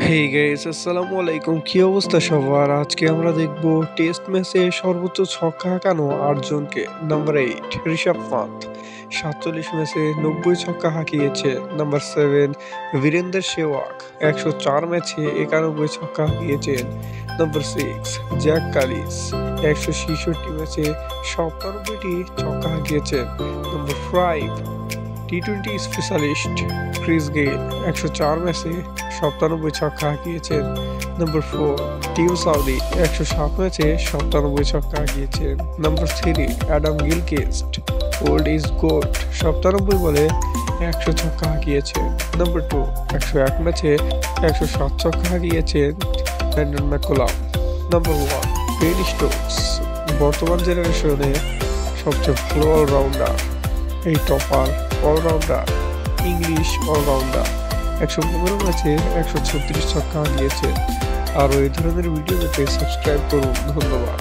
Hey guys, আসসালামু আলাইকুম। কি অবস্থা সবার? আজকে আমরা দেখব টেস্ট ম্যাচে সর্বোচ্চ ছক্কা হাঁকানো ৮ জনকে। নাম্বার 8 ঋষভ পান্ত ৪৭ ম্যাচে ৯০ ছক্কা হাঁকিয়েছে। নাম্বার 7 বীরেন্দর সেহবাগ ১০৪ ম্যাচে ৯১ ছক্কা হাঁকিয়েছেন। নাম্বার 6 জ্যাক কালিস ১৬৬ ম্যাচে ৯৭টি ছক্কা হাঁকিয়েছেন। Number 5 T twenty specialist Chris Gayle ১০৪ ম্যাচে ৯৭ ছক্কা হাঁকিয়েছেন। নাম্বার 4 টিম সাউদি ১০৭ ম্যাচে ৯৭ ছক্কা হাঁকিয়েছেন। Number 3 Adam Gilchrist old is gold ৯৭ বলে ১০০ ছক্কা হাঁকিয়েছেন। নাম্বার 2 ১০১ ম্যাচে ১০৭ ছক্কা হাঁকিয়েছেন Brendon McCullum. Number 1 Ben Stokes বর্তমান জেনারেশনে সবচেয়ে ভালো অলরাউন্ডার, এই টপার অলরাউন্ডার, ইংলিশ অলরাউন্ডার ১১৫ ম্যাচে ১৩৬ ছক্কা হাঁকিয়েছে। আরও এই ধরনের ভিডিও পেতে সাবস্ক্রাইব করুন। ধন্যবাদ।